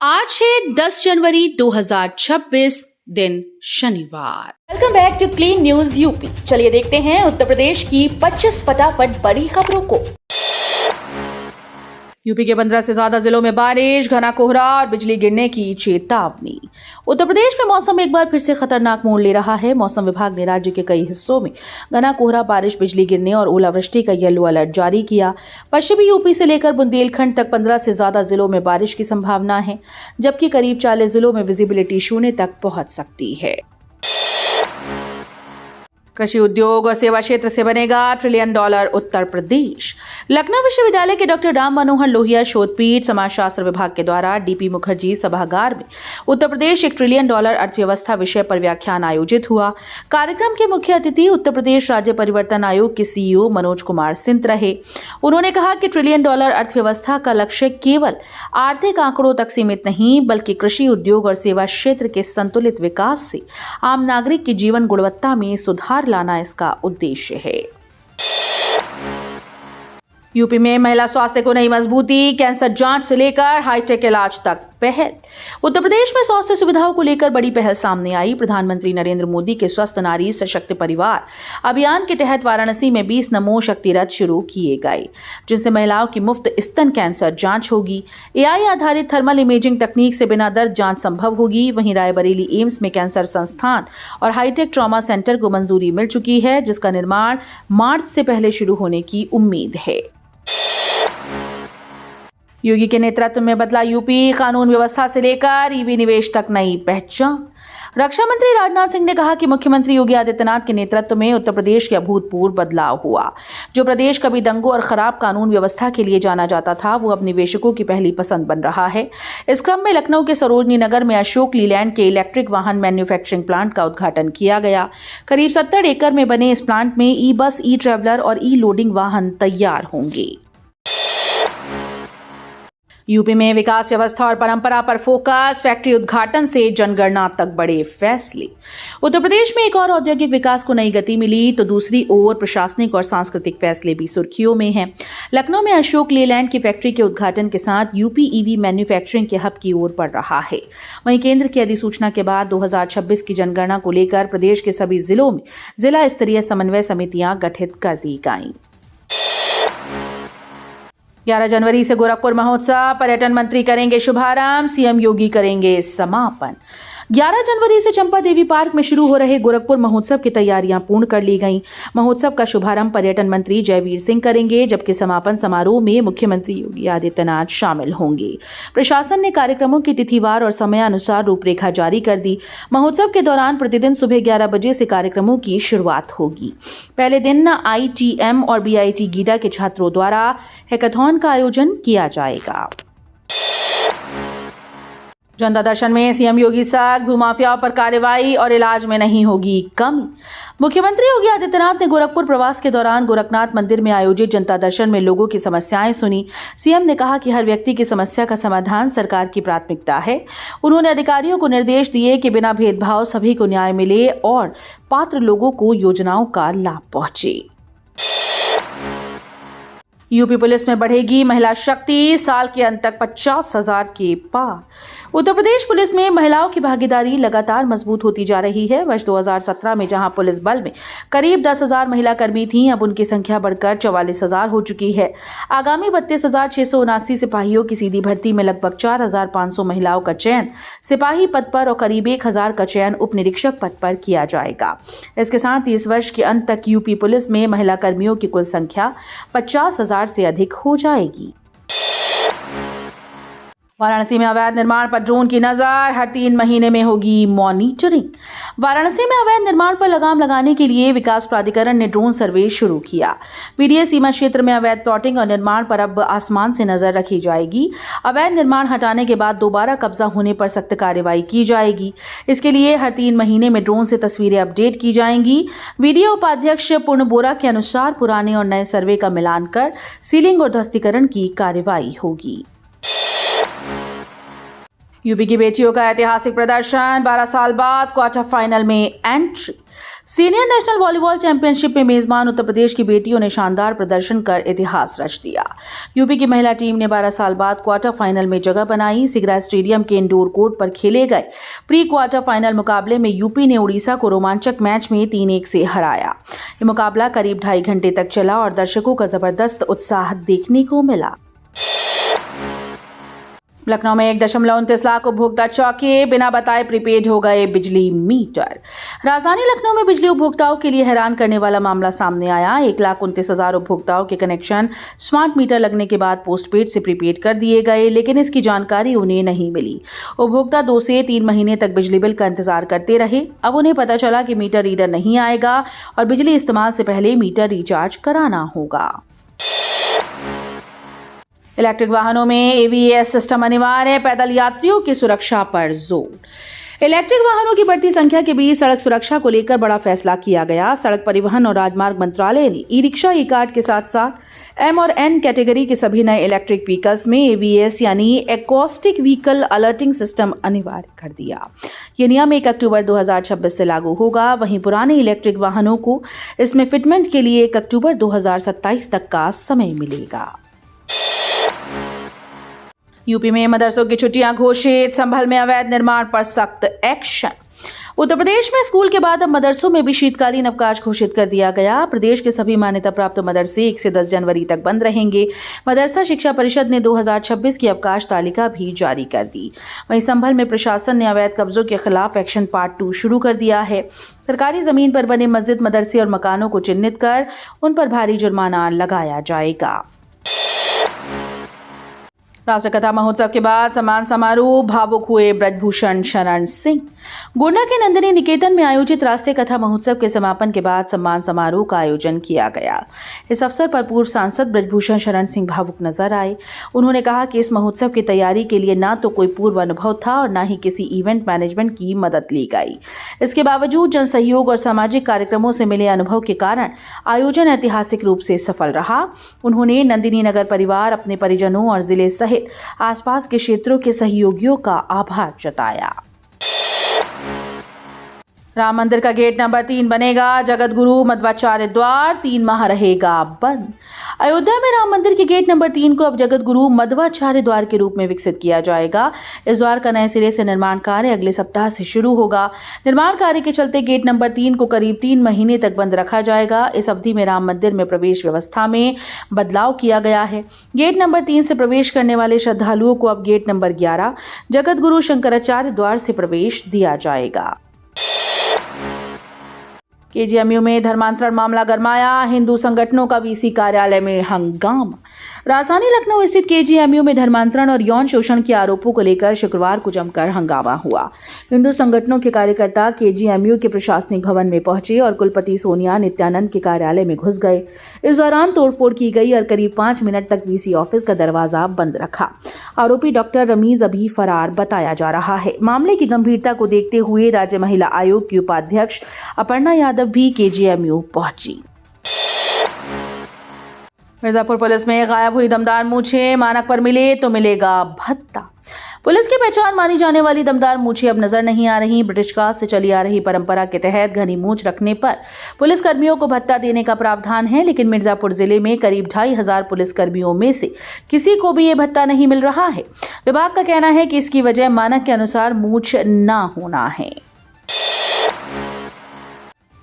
आज है 10 जनवरी 2026 दिन शनिवार। Welcome back to clean news UP. चलिए देखते हैं उत्तर प्रदेश की 25 फटाफट बड़ी खबरों को। यूपी के 15 से ज्यादा जिलों में बारिश, घना कोहरा और बिजली गिरने की चेतावनी। उत्तर प्रदेश में मौसम एक बार फिर से खतरनाक मोड़ ले रहा है। मौसम विभाग ने राज्य के कई हिस्सों में घना कोहरा, बारिश, बिजली गिरने और ओलावृष्टि का येलो अलर्ट जारी किया। पश्चिमी यूपी से लेकर बुंदेलखंड तक 15 से ज्यादा जिलों में बारिश की संभावना है, जबकि करीब 40 जिलों में विजिबिलिटी शून्य तक पहुंच सकती है। कृषि उद्योग और सेवा क्षेत्र से बनेगा $1 ट्रिलियन उत्तर प्रदेश। लखनऊ विश्वविद्यालय के डॉक्टर राम मनोहर लोहिया शोधपीठ समाजशास्त्र विभाग के द्वारा डीपी मुखर्जी सभागार में उत्तर प्रदेश $1 ट्रिलियन अर्थव्यवस्था विषय पर व्याख्यान आयोजित हुआ। कार्यक्रम के मुख्य अतिथि उत्तर प्रदेश राज्य परिवर्तन आयोग के सीईओ मनोज कुमार सिंह रहे। उन्होंने कहा कि $1 ट्रिलियन अर्थव्यवस्था का लक्ष्य केवल आर्थिक आंकड़ों तक सीमित नहीं, बल्कि कृषि उद्योग और सेवा क्षेत्र के संतुलित विकास से आम नागरिक की जीवन गुणवत्ता में सुधार लाना इसका उद्देश्य है। यूपी में महिला स्वास्थ्य को नई मजबूती, कैंसर जांच से लेकर हाईटेक इलाज तक पहल। उत्तर प्रदेश में स्वास्थ्य सुविधाओं को लेकर बड़ी पहल सामने आई। प्रधानमंत्री नरेंद्र मोदी के स्वस्थ नारी सशक्त परिवार अभियान के तहत वाराणसी में 20 नमो शक्ति रथ शुरू किए गए, जिनसे महिलाओं की मुफ्त स्तन कैंसर जांच होगी। एआई आधारित थर्मल इमेजिंग तकनीक से बिना दर्द जांच संभव होगी। वहीं रायबरेली एम्स में कैंसर संस्थान और हाईटेक ट्रॉमा सेंटर को मंजूरी मिल चुकी है, जिसका निर्माण मार्च से पहले शुरू होने की उम्मीद है। योगी के नेतृत्व में बदला यूपी, कानून व्यवस्था से लेकर ईवी निवेश तक नई पहचान। रक्षा मंत्री राजनाथ सिंह ने कहा कि मुख्यमंत्री योगी आदित्यनाथ के नेतृत्व में उत्तर प्रदेश के अभूतपूर्व बदलाव हुआ। जो प्रदेश कभी दंगों और खराब कानून व्यवस्था के लिए जाना जाता था, वो अब निवेशकों की पहली पसंद बन रहा है। इस क्रम में लखनऊ के सरोजनी नगर में अशोक लीलैंड के इलेक्ट्रिक वाहन मैन्युफैक्चरिंग प्लांट का उद्घाटन किया गया। करीब 70 एकड़ में बने इस प्लांट में ई बस, ई ट्रैवलर और ई लोडिंग वाहन तैयार होंगे। यूपी में विकास व्यवस्था और परंपरा पर फोकस, फैक्ट्री उद्घाटन से जनगणना तक बड़े फैसले। उत्तर प्रदेश में एक और औद्योगिक विकास को नई गति मिली, तो दूसरी ओर प्रशासनिक और सांस्कृतिक फैसले भी सुर्खियों में हैं। लखनऊ में अशोक लीलैंड की फैक्ट्री के उद्घाटन के साथ यूपी ईवी मैन्युफैक्चरिंग के हब की ओर बढ़ रहा है। वहीं केंद्र की अधिसूचना के बाद 2026 की जनगणना को लेकर प्रदेश के सभी जिलों में जिला स्तरीय समन्वय समितियां गठित कर दी गईं। 11 जनवरी से गोरखपुर महोत्सव, पर्यटन मंत्री करेंगे शुभारंभ, सीएम योगी करेंगे समापन। 11 जनवरी से चंपा देवी पार्क में शुरू हो रहे गोरखपुर महोत्सव की तैयारियां पूर्ण कर ली गईं। महोत्सव का शुभारंभ पर्यटन मंत्री जयवीर सिंह करेंगे, जबकि समापन समारोह में मुख्यमंत्री योगी आदित्यनाथ शामिल होंगे। प्रशासन ने कार्यक्रमों की तिथिवार और समयानुसार रूपरेखा जारी कर दी। महोत्सव के दौरान प्रतिदिन सुबह 11 बजे से कार्यक्रमों की शुरुआत होगी। पहले दिन आईटीएम और बीआईटी गीडा के छात्रों द्वारा हैकाथॉन का आयोजन किया जाएगा। जनता दर्शन में सीएम योगी सख्त, भूमाफियाओं पर कार्रवाई और इलाज में नहीं होगी कमी। मुख्यमंत्री योगी आदित्यनाथ ने गोरखपुर प्रवास के दौरान गोरखनाथ मंदिर में आयोजित जनता दर्शन में लोगों की समस्याएं सुनी। सीएम ने कहा कि हर व्यक्ति की समस्या का समाधान सरकार की प्राथमिकता है। उन्होंने अधिकारियों को निर्देश दिए कि बिना भेदभाव सभी को न्याय मिले और पात्र लोगों को योजनाओं का लाभ पहुंचे। यूपी पुलिस में बढ़ेगी महिला शक्ति, साल के अंत तक 50,000 के पार। उत्तर प्रदेश पुलिस में महिलाओं की भागीदारी लगातार मजबूत होती जा रही है। वर्ष 2017 में जहां पुलिस बल में करीब 10,000 महिला कर्मी थीं, अब उनकी संख्या बढ़कर 44,000 हो चुकी है। आगामी 32,679 सिपाहियों की सीधी भर्ती में लगभग 4,500 महिलाओं का चयन सिपाही पद पर और करीब 1,000 का चयन उप निरीक्षक पद पर किया जाएगा। इसके साथ ही इस वर्ष के अंत तक यूपी पुलिस में महिला कर्मियों की कुल संख्या 50,000 से अधिक हो जाएगी। वाराणसी में अवैध निर्माण पर ड्रोन की नजर, हर 3 महीने में होगी मॉनिटरिंग। वाराणसी में अवैध निर्माण पर लगाम लगाने के लिए विकास प्राधिकरण ने ड्रोन सर्वे शुरू किया। बीडीए सीमा क्षेत्र में अवैध प्लॉटिंग और निर्माण पर अब आसमान से नजर रखी जाएगी। अवैध निर्माण हटाने के बाद दोबारा कब्जा होने पर सख्त कार्रवाई की जाएगी। इसके लिए हर 3 महीने में ड्रोन से तस्वीरें अपडेट की जाएंगी। वीडियो उपाध्यक्ष पूर्ण बोरा के अनुसार पुराने और नए सर्वे का मिलान कर सीलिंग और ध्वस्तीकरण की कार्रवाई होगी। यूपी की बेटियों का ऐतिहासिक प्रदर्शन, 12 साल बाद क्वार्टर फाइनल में entry. Senior national volleyball championship में मेजबान उत्तर प्रदेश की बेटियों ने शानदार प्रदर्शन कर इतिहास रच दिया। यूपी की महिला टीम ने 12 साल बाद क्वार्टर फाइनल में जगह बनाई। सिगरा स्टेडियम के इंडोर कोर्ट पर खेले गए प्री क्वार्टर फाइनल मुकाबले में यूपी ने उड़ीसा को रोमांचक मैच में 3-1 से हराया। ये मुकाबला करीब 2.5 घंटे तक चला और दर्शकों का जबरदस्त उत्साह देखने को मिला। लखनऊ में 1.29 लाख उपभोक्ता चौंके, बिना बताए प्रीपेड हो गए बिजली मीटर। राजधानी लखनऊ में बिजली उपभोक्ताओं के लिए हैरान करने वाला मामला सामने आया। 1,29,000 उपभोक्ताओं के कनेक्शन स्मार्ट मीटर लगने के बाद पोस्टपेड से प्रीपेड कर दिए गए, लेकिन इसकी जानकारी उन्हें नहीं मिली। उपभोक्ता 2 से 3 महीने तक बिजली बिल का इंतजार करते रहे। अब उन्हें पता चला कि मीटर रीडर नहीं आएगा और बिजली इस्तेमाल से पहले मीटर रिचार्ज कराना होगा। इलेक्ट्रिक वाहनों में ABS सिस्टम अनिवार्य, पैदल यात्रियों की सुरक्षा पर जोर। इलेक्ट्रिक वाहनों की बढ़ती संख्या के बीच सड़क सुरक्षा को लेकर बड़ा फैसला किया गया। सड़क परिवहन और राजमार्ग मंत्रालय ने ई-रिक्शा, ई-कार्ट के साथ साथ M और N कैटेगरी के सभी नए इलेक्ट्रिक व्हीकल्स में ABS यानी एकॉस्टिक व्हीकल अलर्टिंग सिस्टम अनिवार्य कर दिया। ये नियम 1 अक्टूबर 2026 से लागू होगा। वहीं पुराने इलेक्ट्रिक वाहनों को इसमें फिटमेंट के लिए 1 अक्टूबर 2027 तक का समय मिलेगा। यूपी में मदरसों की छुट्टियां घोषित, संभल में अवैध निर्माण पर सख्त एक्शन। उत्तर प्रदेश में स्कूल के बाद अब मदरसों में भी शीतकालीन अवकाश घोषित कर दिया गया। प्रदेश के सभी मान्यता प्राप्त मदरसे 1 से 10 जनवरी तक बंद रहेंगे। मदरसा शिक्षा परिषद ने 2026 की अवकाश तालिका भी जारी कर दी। वहीं संभल में प्रशासन ने अवैध कब्जों के खिलाफ एक्शन पार्ट 2 शुरू कर दिया है। सरकारी जमीन पर बने मस्जिद, मदरसे और मकानों को चिन्हित कर उन पर भारी जुर्माना लगाया जाएगा। राष्ट्रीय कथा महोत्सव के बाद सम्मान समारोह, भावुक हुए ब्रजभूषण शरण सिंह। गोंडा के नंदिनी निकेतन में आयोजित राष्ट्रीय कथा महोत्सव के समापन के बाद सम्मान समारोह का आयोजन किया गया। इस अवसर पर पूर्व सांसद ब्रजभूषण शरण सिंह भावुक नजर आए। उन्होंने कहा कि इस महोत्सव की तैयारी के लिए ना तो कोई पूर्व अनुभव था और ना ही किसी इवेंट मैनेजमेंट की मदद ली गई। इसके बावजूद जन सहयोग और सामाजिक कार्यक्रमों से मिले अनुभव के कारण आयोजन ऐतिहासिक रूप से सफल रहा। उन्होंने नंदिनी नगर परिवार, अपने परिजनों और जिले सहित आसपास के क्षेत्रों के सहयोगियों का आभार जताया। राम मंदिर का गेट नंबर 3 बनेगा जगत गुरु मध्वाचार्य द्वार, 3 माह रहेगा बंद। अयोध्या में राम मंदिर के गेट नंबर 3 को अब जगत गुरु मध्वाचार्य द्वार के रूप में विकसित किया जाएगा। इस द्वार का नए सिरे से निर्माण कार्य अगले सप्ताह से शुरू होगा। निर्माण कार्य के चलते गेट नंबर 3 को करीब 3 महीने तक बंद रखा जाएगा। इस अवधि में राम मंदिर में प्रवेश व्यवस्था में बदलाव किया गया है। गेट नंबर 3 से प्रवेश करने वाले श्रद्धालुओं को अब गेट नंबर 11 जगत गुरु शंकराचार्य द्वार से प्रवेश दिया जाएगा। KGMU में धर्मांतरण मामला गरमाया, हिंदू संगठनों का VC कार्यालय में हंगामा। राजधानी लखनऊ स्थित KGMU में धर्मांतरण और यौन शोषण के आरोपों को लेकर शुक्रवार को जमकर हंगामा हुआ। हिंदू संगठनों के कार्यकर्ता KGMU के प्रशासनिक भवन में पहुंचे और कुलपति सोनिया नित्यानंद के कार्यालय में घुस गए। इस दौरान तोड़फोड़ की गई और करीब 5 मिनट तक VC ऑफिस का दरवाजा बंद रखा। आरोपी डॉक्टर रमीज अभी फरार बताया जा रहा है। मामले की गंभीरता को देखते हुए राज्य महिला आयोग की उपाध्यक्ष अपर्णा यादव भी KGMU पहुंची। मिर्जापुर पुलिस में गायब हुई दमदार मूंछें, मानक पर मिले तो मिलेगा भत्ता। पुलिस की पहचान मानी जाने वाली दमदार मूंछें अब नजर नहीं आ रही। ब्रिटिश काल से चली आ रही परंपरा के तहत घनी मूंछ रखने पर पुलिस कर्मियों को भत्ता देने का प्रावधान है, लेकिन मिर्जापुर जिले में करीब 2,500 पुलिस कर्मियों में से किसी को भी ये भत्ता नहीं मिल रहा है। विभाग का कहना है कि इसकी वजह मानक के अनुसार मूंछ न होना है।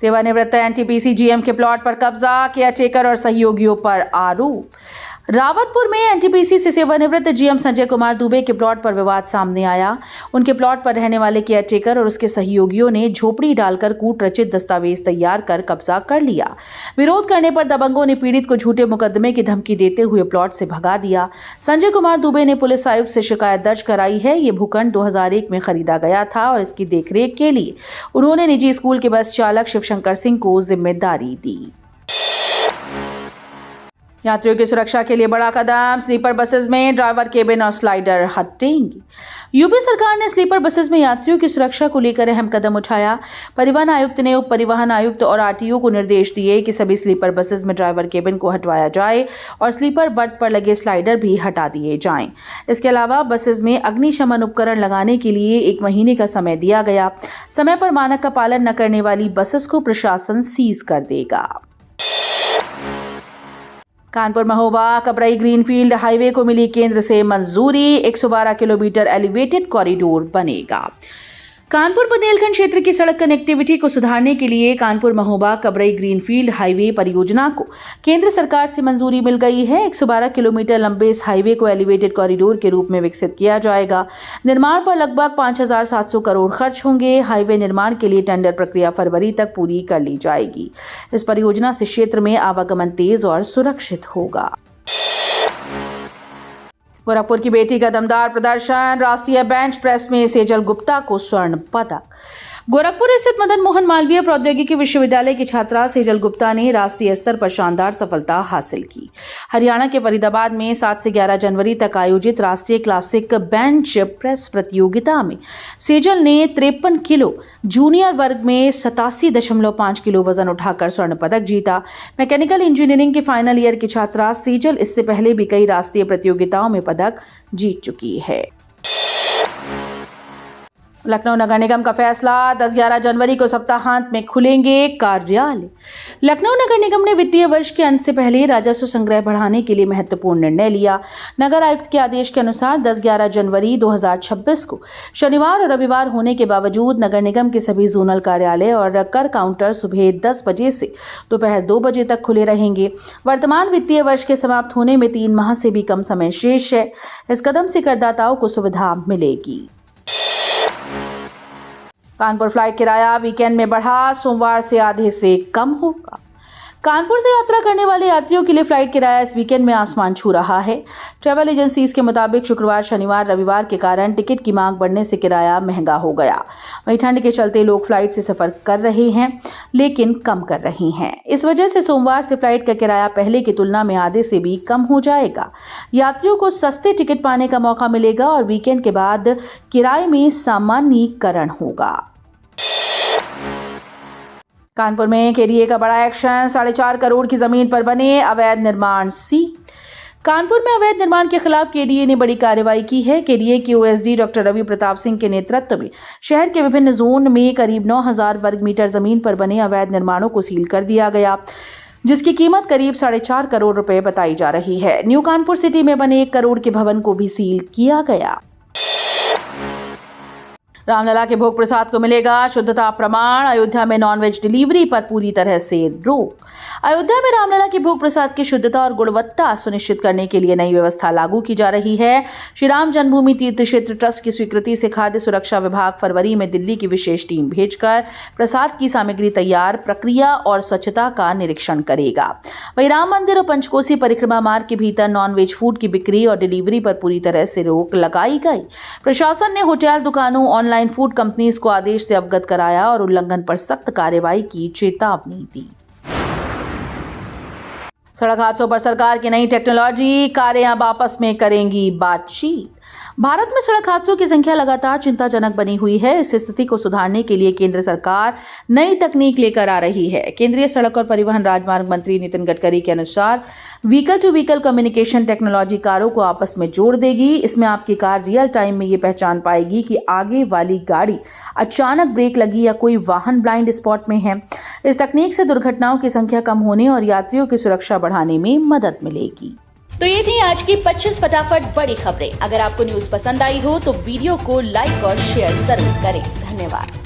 सेवानिवृत्त NTPC GM के प्लॉट पर कब्जा, केयरटेकर और सहयोगियों पर आरोप। रावतपुर में NTPC से सेवानिवृत्त GM संजय कुमार दुबे के प्लॉट पर विवाद सामने आया। उनके प्लॉट पर रहने वाले केयरटेकर और उसके सहयोगियों ने झोपड़ी डालकर कूट रचित दस्तावेज तैयार कर कब्जा कर लिया। विरोध करने पर दबंगों ने पीड़ित को झूठे मुकदमे की धमकी देते हुए प्लॉट से भगा दिया। संजय कुमार दुबे ने पुलिस आयुक्त से शिकायत दर्ज कराई है। ये भूखंड 2001 में खरीदा गया था और इसकी देखरेख के लिए उन्होंने निजी स्कूल के बस चालक शिवशंकर सिंह को जिम्मेदारी दी। यात्रियों की सुरक्षा के लिए बड़ा कदम, स्लीपर बसेस में ड्राइवर केबिन और स्लाइडर हटेंगी। यूपी सरकार ने स्लीपर बसेस में यात्रियों की सुरक्षा को लेकर अहम कदम उठाया। परिवहन आयुक्त ने उप परिवहन आयुक्त और आरटीओ को निर्देश दिए कि सभी स्लीपर बसेस में ड्राइवर केबिन को हटवाया जाए और स्लीपर बर्थ पर लगे स्लाइडर भी हटा दिए जाएं। इसके अलावा बसेस में अग्निशमन उपकरण लगाने के लिए 1 महीने का समय दिया गया। समय पर मानक का पालन न करने वाली बसेस को प्रशासन सीज कर देगा। कानपुर महोबा कबरई ग्रीनफील्ड हाईवे को मिली केंद्र से मंजूरी। 112 किलोमीटर एलिवेटेड कॉरिडोर बनेगा। कानपुर बुंदेलखंड क्षेत्र की सड़क कनेक्टिविटी को सुधारने के लिए कानपुर महोबा कबरई ग्रीनफील्ड हाईवे परियोजना को केंद्र सरकार से मंजूरी मिल गई है। 112 किलोमीटर लंबे इस हाईवे को एलिवेटेड कॉरिडोर के रूप में विकसित किया जाएगा। निर्माण पर लगभग 5,700 करोड़ खर्च होंगे। हाईवे निर्माण के लिए टेंडर प्रक्रिया फरवरी तक पूरी कर ली जाएगी। इस परियोजना से क्षेत्र में आवागमन तेज और सुरक्षित होगा। गोरखपुर की बेटी का दमदार प्रदर्शन। राष्ट्रीय बेंच प्रेस में सेजल गुप्ता को स्वर्ण पदक। गोरखपुर स्थित मदन मोहन मालवीय प्रौद्योगिकी विश्वविद्यालय की छात्रा सेजल गुप्ता ने राष्ट्रीय स्तर पर शानदार सफलता हासिल की। हरियाणा के फरीदाबाद में 7 से 11 जनवरी तक आयोजित राष्ट्रीय क्लासिक बेंच प्रेस प्रतियोगिता में सेजल ने 53 किलो, जूनियर वर्ग में 87.5 किलो वजन उठाकर स्वर्ण पदक जीता। मैकेनिकल इंजीनियरिंग के फाइनल ईयर की छात्रा सेजल इससे पहले भी कई राष्ट्रीय प्रतियोगिताओं में पदक जीत चुकी है। लखनऊ नगर निगम का फैसला। 10-11 जनवरी को सप्ताहांत में खुलेंगे कार्यालय। लखनऊ नगर निगम ने वित्तीय वर्ष के अंत से पहले राजस्व संग्रह बढ़ाने के लिए महत्वपूर्ण निर्णय लिया। नगर आयुक्त के आदेश के अनुसार 10-11 जनवरी 2026 को शनिवार और रविवार होने के बावजूद नगर निगम के सभी जोनल कार्यालय और कर काउंटर सुबह 10 बजे से दोपहर 2 बजे तक खुले रहेंगे। वर्तमान वित्तीय वर्ष के समाप्त होने में 3 माह से भी कम समय शेष है। इस कदम से करदाताओं को सुविधा मिलेगी। कानपुर फ्लाइट किराया वीकेंड में बढ़ा। सोमवार से आधे से कम होगा। कानपुर से यात्रा करने वाले यात्रियों के लिए फ्लाइट किराया इस वीकेंड में आसमान छू रहा है। ट्रैवल एजेंसीज के मुताबिक शुक्रवार, शनिवार, रविवार के कारण टिकट की मांग बढ़ने से किराया महंगा हो गया। वहीं ठंड के चलते लोग फ्लाइट से सफर कर रहे हैं, लेकिन कम कर रहे हैं। इस वजह से सोमवार से फ्लाइट का किराया पहले की तुलना में आधे से भी कम हो जाएगा। यात्रियों को सस्ते टिकट पाने का मौका मिलेगा और वीकेंड के बाद किराए में सामान्यीकरण होगा। कानपुर में केडीए का बड़ा एक्शन। 4.5 करोड़ की जमीन पर बने अवैध निर्माण सील। कानपुर में अवैध निर्माण के खिलाफ केडीए ने बड़ी कार्रवाई की है। केडीए के ओएसडी डॉक्टर रवि प्रताप सिंह के नेतृत्व में शहर के विभिन्न जोन में करीब 9,000 वर्ग मीटर जमीन पर बने अवैध निर्माणों को सील कर दिया गया, जिसकी कीमत करीब 4.5 करोड़ रुपए बताई जा रही है। न्यू कानपुर सिटी में बने 1 करोड़ के भवन को भी सील किया गया। रामलला के भोग प्रसाद को मिलेगा शुद्धता प्रमाण। अयोध्या में नॉनवेज डिलीवरी पर पूरी तरह से रोक। अयोध्या में रामलला के भोग प्रसाद की शुद्धता और गुणवत्ता सुनिश्चित करने के लिए नई व्यवस्था लागू की जा रही है। श्री राम जन्मभूमि तीर्थ क्षेत्र ट्रस्ट की स्वीकृति से खाद्य सुरक्षा विभाग फरवरी में दिल्ली की विशेष टीम भेजकर प्रसाद की सामग्री तैयार, प्रक्रिया और स्वच्छता का निरीक्षण करेगा। वहीं राम मंदिर और पंचकोसी परिक्रमा मार्ग के भीतर नॉनवेज फूड की बिक्री और डिलीवरी पर पूरी तरह से रोक लगाई गई। प्रशासन ने होटल, दुकानों, ऑनलाइन फूड कंपनीज को आदेश से अवगत कराया और उल्लंघन पर सख्त कार्रवाई की चेतावनी दी। सड़क हादसों पर सरकार की नई टेक्नोलॉजी। कारें अब आपस में करेंगी बातचीत। भारत में सड़क हादसों की संख्या लगातार चिंताजनक बनी हुई है। इस स्थिति को सुधारने के लिए केंद्र सरकार नई तकनीक लेकर आ रही है। केंद्रीय सड़क और परिवहन राजमार्ग मंत्री नितिन गडकरी के अनुसार vehicle to vehicle communication technology कारों को आपस में जोड़ देगी। इसमें आपकी कार रियल टाइम में ये पहचान पाएगी कि आगे वाली गाड़ी अचानक ब्रेक लगी या कोई वाहन ब्लाइंड स्पॉट में है। इस तकनीक से दुर्घटनाओं की संख्या कम होने और यात्रियों की सुरक्षा बढ़ाने में मदद मिलेगी। तो ये थी आज की 25 फटाफट बड़ी खबरें। अगर आपको न्यूज पसंद आई हो तो वीडियो को लाइक और शेयर जरूर करें। धन्यवाद।